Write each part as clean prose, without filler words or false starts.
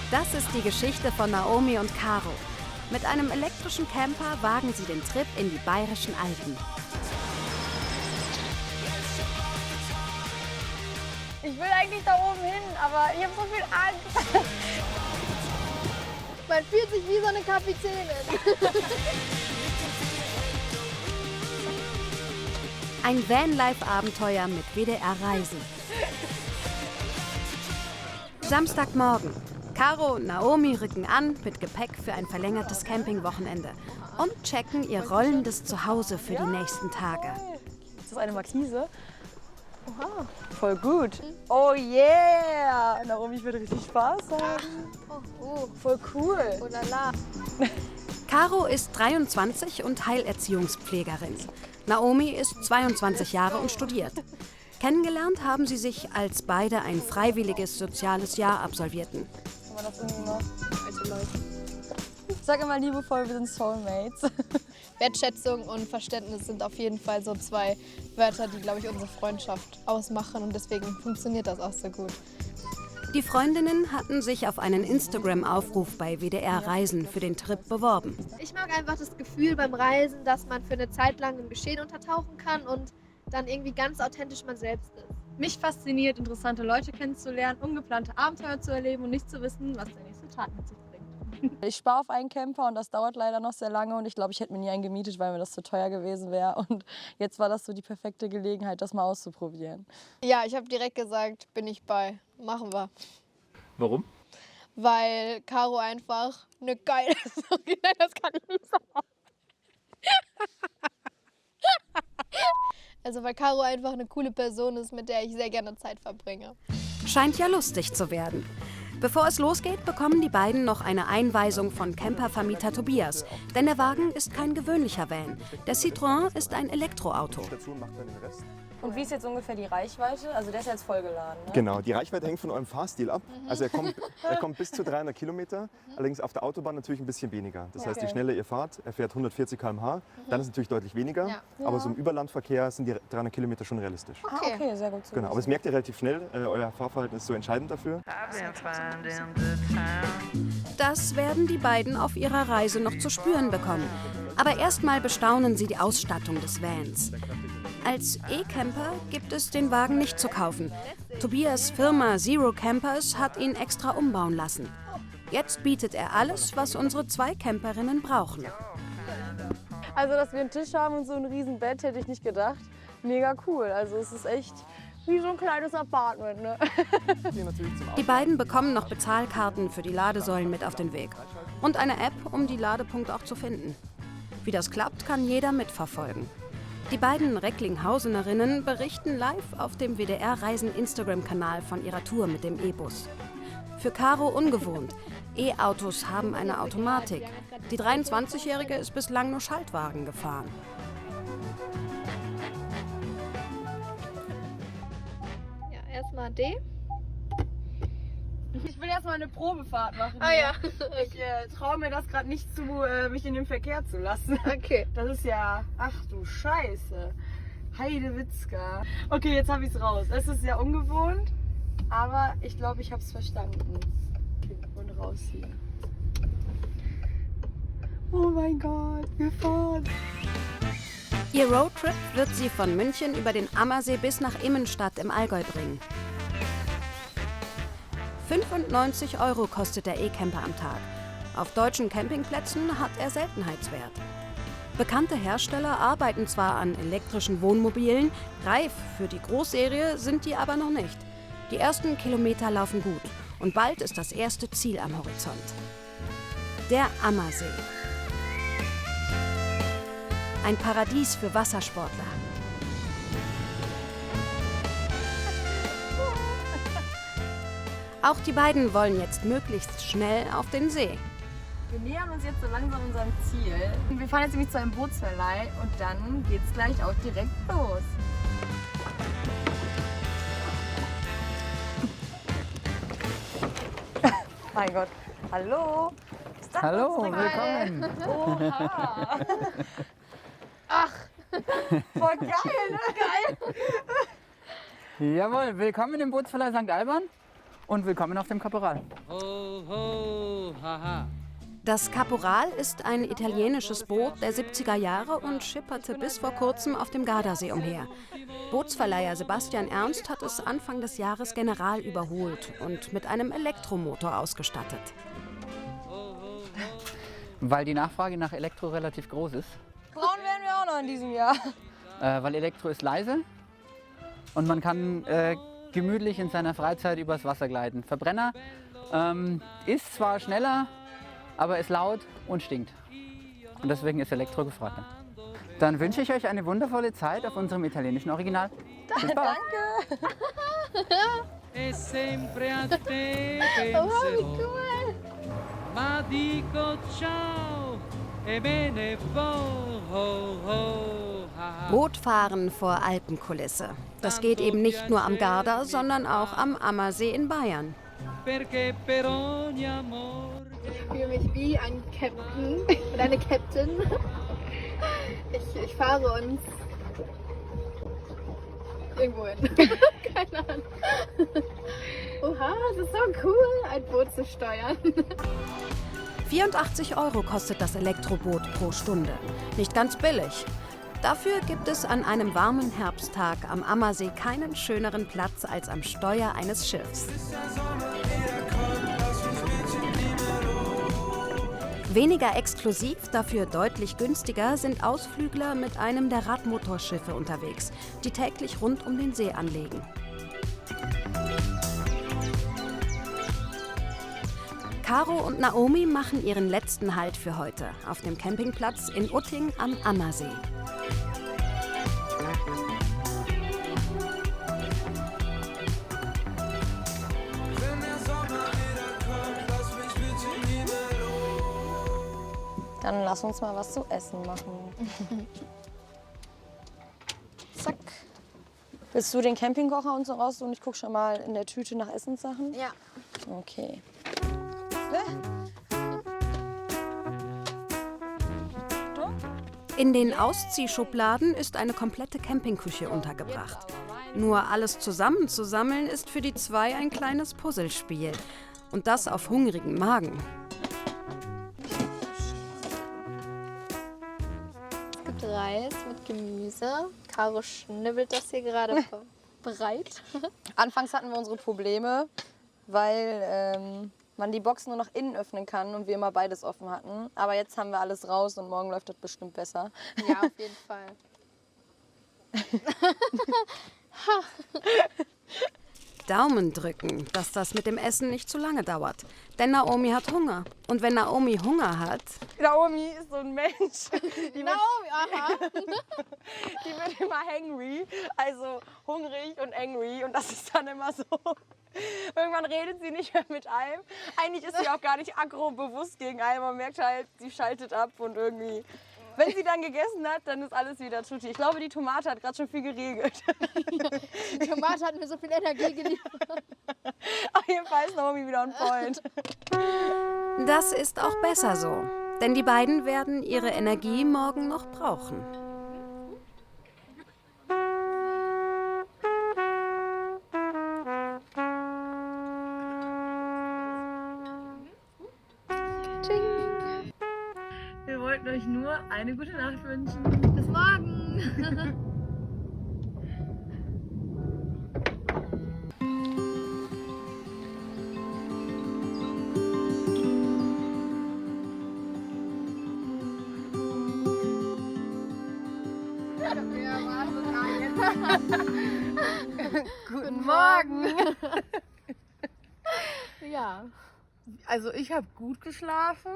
Das ist die Geschichte von Naomi und Caro. Mit einem elektrischen Camper wagen sie den Trip in die Bayerischen Alpen. Ich will eigentlich da oben hin, aber ich habe so viel Angst. Man fühlt sich wie so eine Kapitänin. Ein Vanlife-Abenteuer mit WDR-Reisen. Samstagmorgen. Caro und Naomi rücken an mit Gepäck für ein verlängertes Campingwochenende und checken ihr rollendes Zuhause für die nächsten Tage. Ist das eine Markise? Oha. Voll gut. Oh yeah! Naomi, ich würde richtig Spaß haben. Voll cool. Oh la la. Caro ist 23 und Heilerziehungspflegerin. Naomi ist 22 Jahre und studiert. Kennengelernt haben sie sich, als beide ein freiwilliges soziales Jahr absolvierten. Das irgendwie noch alte Leute. Ich sage immer liebevoll, wir sind Soulmates. Wertschätzung und Verständnis sind auf jeden Fall so zwei Wörter, die, glaube ich, unsere Freundschaft ausmachen und deswegen funktioniert das auch so gut. Die Freundinnen hatten sich auf einen Instagram-Aufruf bei WDR Reisen für den Trip beworben. Ich mag einfach das Gefühl beim Reisen, dass man für eine Zeit lang im Geschehen untertauchen kann und dann irgendwie ganz authentisch man selbst ist. Mich fasziniert, interessante Leute kennenzulernen, ungeplante Abenteuer zu erleben und nicht zu wissen, was der nächste Tag mit sich bringt. Ich spare auf einen Camper und das dauert leider noch sehr lange und ich glaube, ich hätte mir nie einen gemietet, weil mir das zu teuer gewesen wäre. Und jetzt war das so die perfekte Gelegenheit, das mal auszuprobieren. Ja, ich habe direkt gesagt, bin ich bei. Machen wir. Warum? Weil Caro einfach eine geile Story, nein, das kann ich nicht sagen. Also weil Caro einfach eine coole Person ist, mit der ich sehr gerne Zeit verbringe. Scheint ja lustig zu werden. Bevor es losgeht, bekommen die beiden noch eine Einweisung von Campervermieter Tobias. Denn der Wagen ist kein gewöhnlicher Van. Der Citroën ist ein Elektroauto. Und wie ist jetzt ungefähr die Reichweite? Also der ist jetzt vollgeladen, ne? Genau, die Reichweite hängt von eurem Fahrstil ab. Also er kommt bis zu 300 Kilometer, allerdings auf der Autobahn natürlich ein bisschen weniger. Das heißt, je schneller ihr fahrt, er fährt 140 km/h, dann ist es natürlich deutlich weniger. Ja. Aber so im Überlandverkehr sind die 300 Kilometer schon realistisch. Okay, sehr gut. Genau, aber das merkt ihr relativ schnell. Euer Fahrverhalten ist so entscheidend dafür. Das werden die beiden auf ihrer Reise noch zu spüren bekommen. Aber erstmal bestaunen sie die Ausstattung des Vans. Als E-Camper gibt es den Wagen nicht zu kaufen. Tobias' Firma Zero Campers hat ihn extra umbauen lassen. Jetzt bietet er alles, was unsere zwei Camperinnen brauchen. Also, dass wir einen Tisch haben und so ein riesen Bett, hätte ich nicht gedacht. Mega cool. Also es ist echt wie so ein kleines Apartment, ne? Die beiden bekommen noch Bezahlkarten für die Ladesäulen mit auf den Weg. Und eine App, um die Ladepunkte auch zu finden. Wie das klappt, kann jeder mitverfolgen. Die beiden Recklinghausenerinnen berichten live auf dem WDR-Reisen-Instagram-Kanal von ihrer Tour mit dem E-Bus. Für Caro ungewohnt. E-Autos haben eine Automatik. Die 23-Jährige ist bislang nur Schaltwagen gefahren. Ja, erstmal D. Ich will erstmal eine Probefahrt machen. Ah ja. Ich traue mir das gerade nicht zu, mich in den Verkehr zu lassen. Okay. Das ist ja, ach du Scheiße. Heidewitzka. Okay, jetzt habe ich es raus. Es ist sehr ungewohnt, aber ich glaube, ich habe es verstanden. Okay, und raus hier. Oh mein Gott, wir fahren. Ihr Roadtrip wird sie von München über den Ammersee bis nach Immenstadt im Allgäu bringen. 95 € kostet der E-Camper am Tag. Auf deutschen Campingplätzen hat er Seltenheitswert. Bekannte Hersteller arbeiten zwar an elektrischen Wohnmobilen, reif für die Großserie sind die aber noch nicht. Die ersten Kilometer laufen gut und bald ist das erste Ziel am Horizont. Der Ammersee. Ein Paradies für Wassersportler. Auch die beiden wollen jetzt möglichst schnell auf den See. Wir nähern uns jetzt so langsam unserem Ziel. Wir fahren jetzt nämlich zu einem Bootsverleih und dann geht's gleich auch direkt los. Mein Gott. Hallo. Hallo, willkommen. Oha. Ach, voll geil, ne? Geil. Jawohl, willkommen im Bootsverleih St. Alban. und willkommen auf dem Kaporal. Das Caporal ist ein italienisches Boot der 70er Jahre und schipperte bis vor kurzem auf dem Gardasee umher. Bootsverleiher Sebastian Ernst hat es Anfang des Jahres General überholt und mit einem Elektromotor ausgestattet. Weil die Nachfrage nach Elektro relativ groß ist. Braun werden wir auch noch in diesem Jahr. Weil Elektro ist leise und man kann gemütlich in seiner Freizeit übers Wasser gleiten. Verbrenner ist zwar schneller, aber ist laut und stinkt. Und deswegen ist Elektro gefragt. Dann wünsche ich euch eine wundervolle Zeit auf unserem italienischen Original. Bis bald. Bootfahren vor Alpenkulisse. Das geht eben nicht nur am Garda, sondern auch am Ammersee in Bayern. Ich fühle mich wie ein Captain oder eine Captain. Ich fahre uns irgendwo hin. Keine Ahnung. Oha, das ist so cool, ein Boot zu steuern. 84 € kostet das Elektroboot pro Stunde. Nicht ganz billig. Dafür gibt es an einem warmen Herbsttag am Ammersee keinen schöneren Platz als am Steuer eines Schiffs. Weniger exklusiv, dafür deutlich günstiger sind Ausflügler mit einem der Radmotorschiffe unterwegs, die täglich rund um den See anlegen. Caro und Naomi machen ihren letzten Halt für heute auf dem Campingplatz in Utting am Ammersee. Dann lass uns mal was zu essen machen. Zack. Willst du den Campingkocher und so raus und ich guck schon mal in der Tüte nach Essenssachen? Ja. Okay. In den Ausziehschubladen ist eine komplette Campingküche untergebracht. Nur alles zusammenzusammeln ist für die zwei ein kleines Puzzlespiel. Und das auf hungrigen Magen. Es gibt Reis mit Gemüse. Caro schnibbelt das hier gerade bereit. Anfangs hatten wir unsere Probleme, weil man die Box nur nach innen öffnen kann und wir immer beides offen hatten. Aber jetzt haben wir alles raus und morgen läuft das bestimmt besser. Ja, auf jeden Fall. Daumen drücken, dass das mit dem Essen nicht zu lange dauert. Denn Naomi hat Hunger. Und wenn Naomi Hunger hat... Naomi ist so ein Mensch. Die Die wird immer hangry, also hungrig und angry. Und das ist dann immer so... Irgendwann redet sie nicht mehr mit einem. Eigentlich ist sie auch gar nicht aggro bewusst gegen einen. Man merkt halt, sie schaltet ab und irgendwie... Wenn sie dann gegessen hat, dann ist alles wieder tutti. Ich glaube, die Tomate hat gerade schon viel geregelt. Die Tomate hat mir so viel Energie geliefert. Auf jeden Fall ist Naomi wieder on point. Das ist auch besser so. Denn die beiden werden ihre Energie morgen noch brauchen. Wir wollten euch nur eine gute Nacht wünschen. Bis morgen. Guten Morgen. Ja, Also ich habe gut geschlafen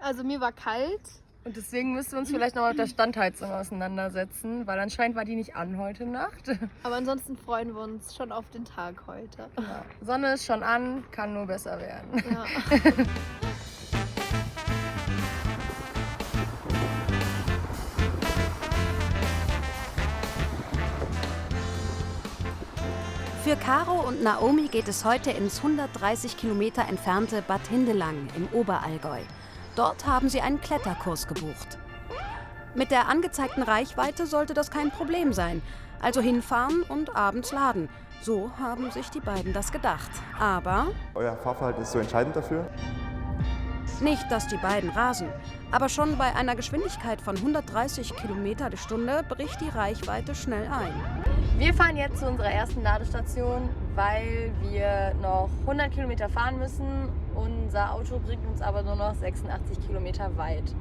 also mir war kalt. und deswegen müssen wir uns vielleicht noch mal mit der Standheizung auseinandersetzen, weil anscheinend war die nicht an heute Nacht. Aber ansonsten freuen wir uns schon auf den Tag heute. Ja. Sonne ist schon an, kann nur besser werden. Ja. Für Caro und Naomi geht es heute ins 130 Kilometer entfernte Bad Hindelang im Oberallgäu. Dort haben sie einen Kletterkurs gebucht. Mit der angezeigten Reichweite sollte das kein Problem sein. Also hinfahren und abends laden. So haben sich die beiden das gedacht. Aber Euer Fahrverhalten ist so entscheidend dafür? nicht, dass die beiden rasen. Aber schon bei einer Geschwindigkeit von 130 km/h bricht die Reichweite schnell ein. Wir fahren jetzt zu unserer ersten Ladestation, weil wir noch 100 Kilometer fahren müssen. Unser Auto bringt uns aber nur noch 86 Kilometer weit.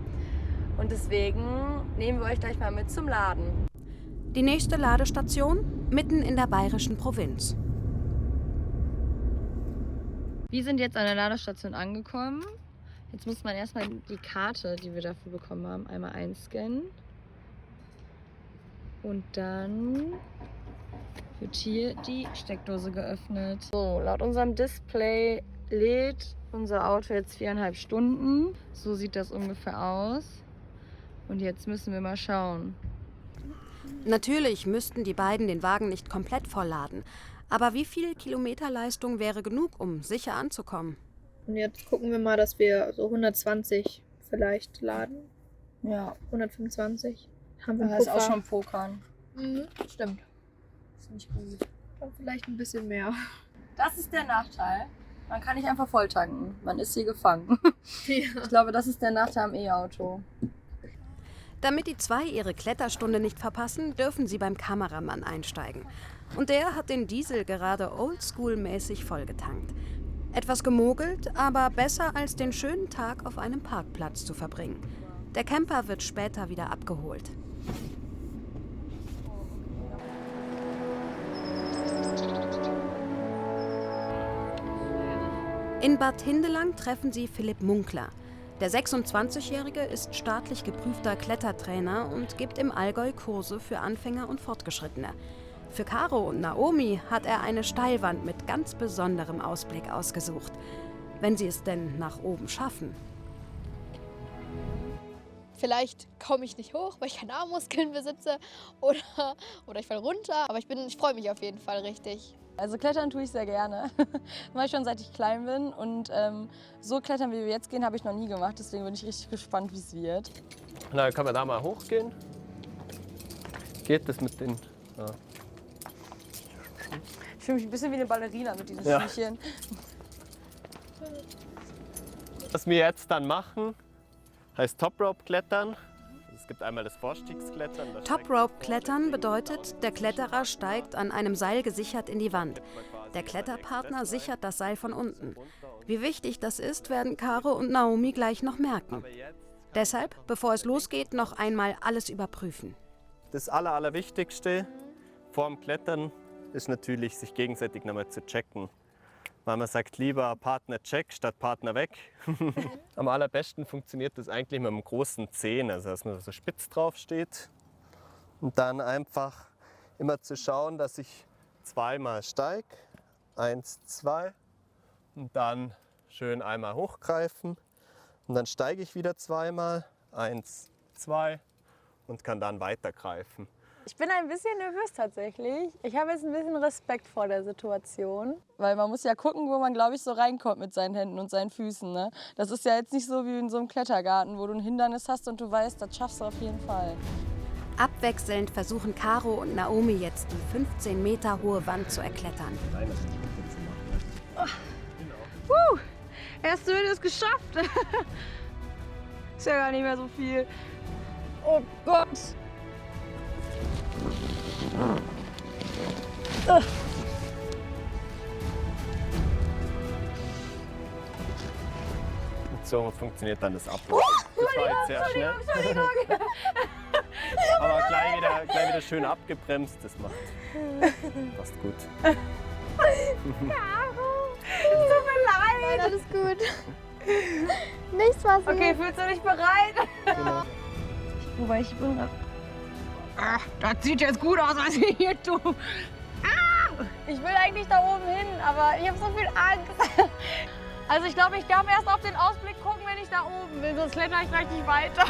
Und deswegen nehmen wir euch gleich mal mit zum Laden. Die nächste Ladestation mitten in der bayerischen Provinz. Wir sind jetzt an der Ladestation angekommen. Jetzt muss man erstmal die Karte, die wir dafür bekommen haben, einmal einscannen. Und dann wird hier die Steckdose geöffnet. So, laut unserem Display lädt unser Auto jetzt 4,5 Stunden. So sieht das ungefähr aus. Und jetzt müssen wir mal schauen. Natürlich müssten die beiden den Wagen nicht komplett vollladen. Aber wie viel Kilometerleistung wäre genug, um sicher anzukommen? Und jetzt gucken wir mal, dass wir so 120 vielleicht laden. Ja, 125. Haben wir das ist Puffer. auch schon Pokern. Mhm, stimmt. Ist nicht gut. Dann vielleicht ein bisschen mehr. Das ist der Nachteil. Man kann nicht einfach volltanken. Man ist hier gefangen. Ja. Ich glaube, das ist der Nachteil am E-Auto. Damit die zwei ihre Kletterstunde nicht verpassen, dürfen sie beim Kameramann einsteigen. Und der hat den Diesel gerade oldschool-mäßig vollgetankt. Etwas gemogelt, aber besser als den schönen Tag auf einem Parkplatz zu verbringen. Der Camper wird später wieder abgeholt. In Bad Hindelang treffen sie Philipp Munkler. Der 26-Jährige ist staatlich geprüfter Klettertrainer und gibt im Allgäu Kurse für Anfänger und Fortgeschrittene. Für Caro und Naomi hat er eine Steilwand mit ganz besonderem Ausblick ausgesucht. Wenn sie es denn nach oben schaffen. Vielleicht komme ich nicht hoch, weil ich keine Armmuskeln besitze oder ich falle runter. Aber ich freue mich auf jeden Fall richtig. Also klettern tue ich sehr gerne. Das mache ich schon seit ich klein bin. Und so klettern, wie wir jetzt gehen, habe ich noch nie gemacht. Deswegen bin ich richtig gespannt, wie es wird. Und dann kann man da mal hochgehen. Geht das mit den... Ja. Ich fühle mich ein bisschen wie eine Ballerina mit diesen Ja. Schüchchen. Was wir jetzt dann machen, heißt Top Rope Klettern. Es gibt einmal das Vorstiegsklettern. da Top steigt Rope man Klettern vor, bedeutet, der Kletterer steigt an einem Seil gesichert in die Wand. Der Kletterpartner sichert das Seil von unten. Wie wichtig das ist, werden Caro und Naomi gleich noch merken. Aber jetzt Deshalb, bevor es losgeht, noch einmal alles überprüfen. das Allerwichtigste vorm Klettern ist natürlich, sich gegenseitig nochmal zu checken. Weil man sagt, lieber Partner check statt Partner weg. Am allerbesten funktioniert das eigentlich mit einem großen Zehen, also dass man so spitz drauf steht. Und dann einfach immer zu schauen, dass ich zweimal steige. 1, 2 und dann schön einmal hochgreifen. Und dann steige ich wieder zweimal. 1, 2 und kann dann weitergreifen. Ich bin ein bisschen nervös tatsächlich. Ich habe jetzt ein bisschen Respekt vor der Situation. Weil man muss ja gucken, wo man, glaube ich, so reinkommt mit seinen Händen und seinen Füßen. Ne? Das ist ja jetzt nicht so wie in so einem Klettergarten, wo du ein Hindernis hast und du weißt, das schaffst du auf jeden Fall. Abwechselnd versuchen Caro und Naomi jetzt die 15 Meter hohe Wand zu erklettern. Erste Hürde ist geschafft. Ist ja gar nicht mehr so viel. Oh Gott. So funktioniert dann das Ablaufen. Das war jetzt sehr schnell. Aber gleich wieder schön abgebremst, das macht fast gut. Nein, alles gut. Nichts was. Okay, fühlst du dich bereit? Genau. Wobei ich bin. Ach, das sieht jetzt gut aus, was ich hier tue. Ah! Ich will eigentlich da oben hin, aber ich habe so viel Angst. Also ich glaube, ich darf erst auf den Ausblick gucken, wenn ich da oben bin, sonst kletter ich gleich nicht weiter.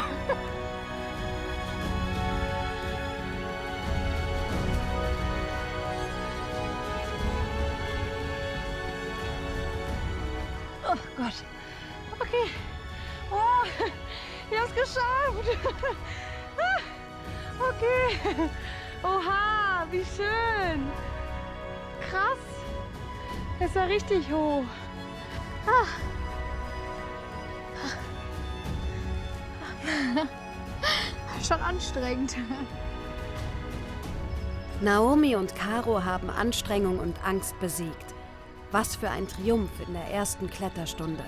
Oh Gott. Okay. Oh, ich hab's geschafft. Okay. Oh, hart. wie schön. Krass. Das ist ja richtig hoch. Schon anstrengend. Naomi und Caro haben Anstrengung und Angst besiegt. Was für ein Triumph in der ersten Kletterstunde.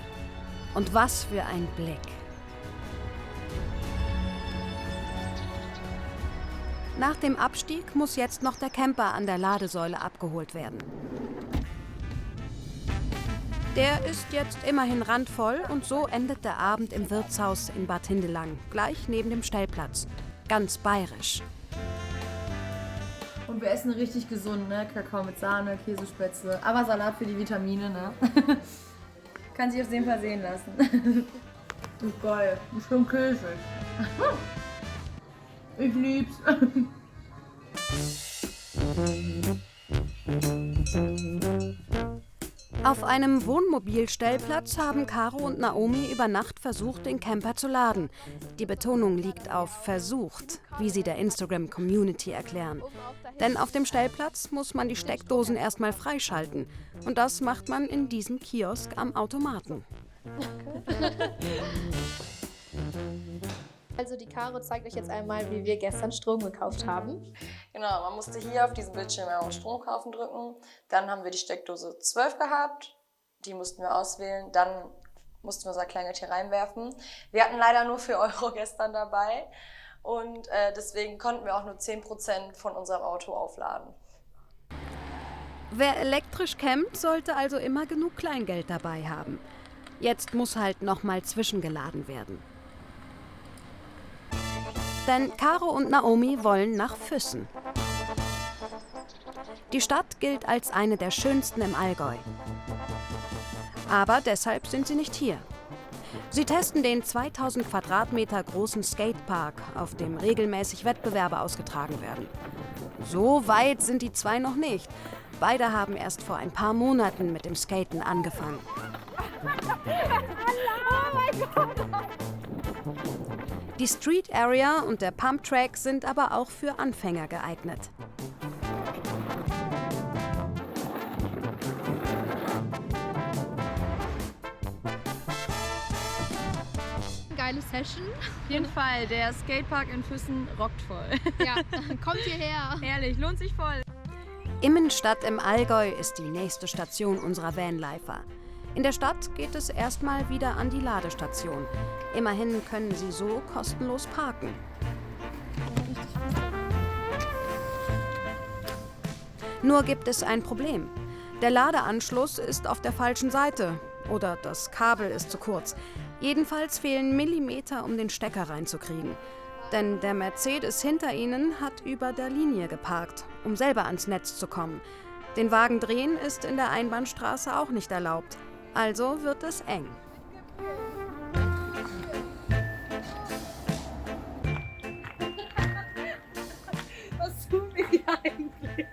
Und was für ein Blick. Nach dem Abstieg muss jetzt noch der Camper an der Ladesäule abgeholt werden. Der ist jetzt immerhin randvoll und so endet der Abend im Wirtshaus in Bad Hindelang, gleich neben dem Stellplatz. Ganz bayerisch. Und wir essen richtig gesund, ne? Kakao mit Sahne, Käsespätzle, aber Salat für die Vitamine, ne? Kann sich auf jeden Fall sehen lassen. Ist geil. Ist schon Käse. Ich lieb's. Auf einem Wohnmobilstellplatz haben Caro und Naomi über Nacht versucht, den Camper zu laden. Die Betonung liegt auf versucht, wie sie der Instagram-Community erklären. Denn auf dem Stellplatz muss man die Steckdosen erstmal freischalten. Und das macht man in diesem Kiosk am Automaten. Also die Caro zeigt euch jetzt einmal, wie wir gestern Strom gekauft haben. Genau, man musste hier auf diesem Bildschirm auf Strom kaufen drücken. Dann haben wir die Steckdose 12 gehabt. Die mussten wir auswählen. Dann mussten wir unser Kleingeld hier reinwerfen. Wir hatten leider nur 4 € gestern dabei. Und deswegen konnten wir auch nur 10% von unserem Auto aufladen. Wer elektrisch campt, sollte also immer genug Kleingeld dabei haben. Jetzt muss halt nochmal zwischengeladen werden. Denn Caro und Naomi wollen nach Füssen. Die Stadt gilt als eine der schönsten im Allgäu. Aber deshalb sind sie nicht hier. Sie testen den 2000 Quadratmeter großen Skatepark, auf dem regelmäßig Wettbewerbe ausgetragen werden. So weit sind die zwei noch nicht. Beide haben erst vor ein paar Monaten mit dem Skaten angefangen. Die Street Area und der Pump Track sind aber auch für Anfänger geeignet. Geile Session. Auf jeden Fall, der Skatepark in Füssen rockt voll. Ja, kommt hierher. Ehrlich, lohnt sich voll. Immenstadt im Allgäu ist die nächste Station unserer Vanlifer. In der Stadt geht es erstmal wieder an die Ladestation. Immerhin können Sie so kostenlos parken. Nur gibt es ein Problem. Der Ladeanschluss ist auf der falschen Seite. Oder das Kabel ist zu kurz. Jedenfalls fehlen Millimeter, um den Stecker reinzukriegen. Denn der Mercedes hinter Ihnen hat über der Linie geparkt, um selber ans Netz zu kommen. Den Wagen drehen ist in der Einbahnstraße auch nicht erlaubt. Also wird es eng. Was tun wir hier eigentlich?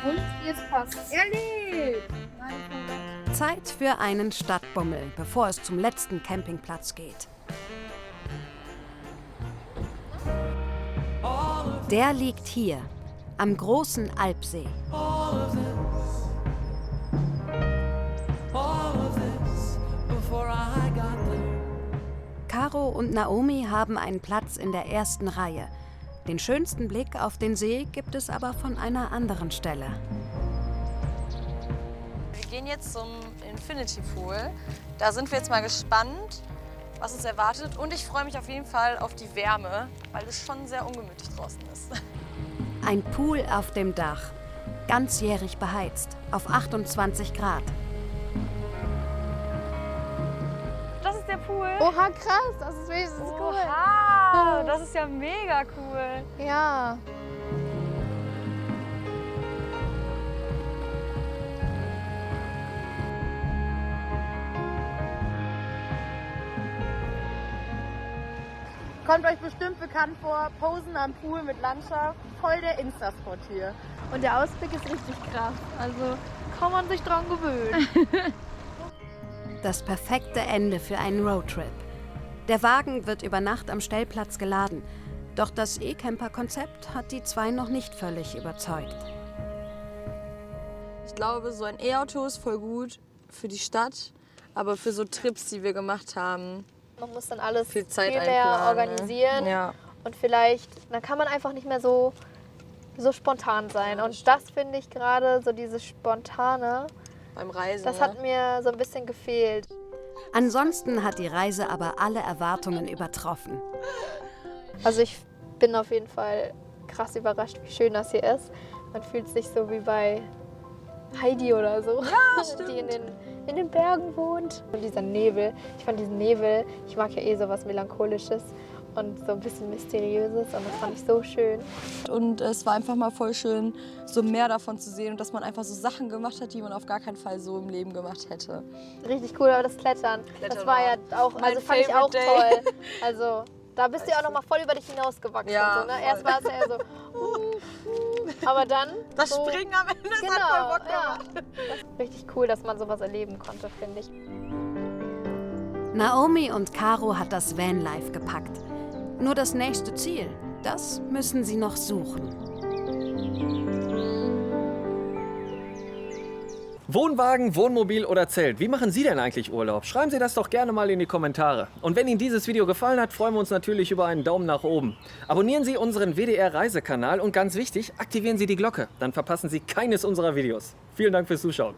Und jetzt passt. Ehrlich! Zeit für einen Stadtbummel, bevor es zum letzten Campingplatz geht. Der liegt hier, am großen Alpsee. Caro und Naomi haben einen Platz in der ersten Reihe. Den schönsten Blick auf den See gibt es aber von einer anderen Stelle. Wir gehen jetzt zum Infinity Pool. Da sind wir jetzt mal gespannt, was uns erwartet. Und ich freue mich auf jeden Fall auf die Wärme, weil es schon sehr ungemütlich draußen ist. Ein Pool auf dem Dach, ganzjährig beheizt, auf 28 Grad. Das ist der Pool. Oha, krass, das ist wenigstens cool. Oha, das ist ja mega cool. Ja. Kommt euch bestimmt bekannt vor, Posen am Pool mit Landschaft, voll der Insta-Spot hier. Und der Ausblick ist richtig krass. Also kann man sich dran gewöhnen. Das perfekte Ende für einen Roadtrip. Der Wagen wird über Nacht am Stellplatz geladen. Doch das E-Camper-Konzept hat die zwei noch nicht völlig überzeugt. Ich glaube, so ein E-Auto ist voll gut für die Stadt, aber für so Trips, die wir gemacht haben, Man muss dann alles viel Zeit viel mehr einplanen. organisieren. Ja. Und vielleicht, dann kann man einfach nicht mehr so spontan sein. Und das finde ich gerade, so dieses Spontane, Beim Reisen. das hat mir so ein bisschen gefehlt. Ansonsten hat die Reise aber alle Erwartungen übertroffen. Also ich bin auf jeden Fall krass überrascht, wie schön das hier ist. Man fühlt sich so wie bei Heidi oder so, die in den Bergen wohnt. Und dieser Nebel, ich fand diesen Nebel, ich mag ja eh sowas Melancholisches und so ein bisschen Mysteriöses und das fand ich so schön. Und es war einfach mal voll schön, so mehr davon zu sehen und dass man einfach so Sachen gemacht hat, die man auf gar keinen Fall so im Leben gemacht hätte. Richtig cool, aber das Klettern, das war ja auch, mein also fand ich auch favorite toll. day. Also da bist du ja auch noch mal voll über dich hinausgewachsen. Ja, und so, ne? Erst war es ja eher so, aber dann Das so, Springen am Ende ist genau, halt voll Bock ja. gemacht. Das ist richtig cool, dass man sowas erleben konnte, finde ich. Naomi und Caro hat das Vanlife gepackt. Nur das nächste Ziel, das müssen sie noch suchen. Wohnwagen, Wohnmobil oder Zelt, wie machen Sie denn eigentlich Urlaub? Schreiben Sie das doch gerne mal in die Kommentare. Und wenn Ihnen dieses Video gefallen hat, freuen wir uns natürlich über einen Daumen nach oben. Abonnieren Sie unseren WDR-Reisekanal und ganz wichtig, aktivieren Sie die Glocke. Dann verpassen Sie keines unserer Videos. Vielen Dank fürs Zuschauen.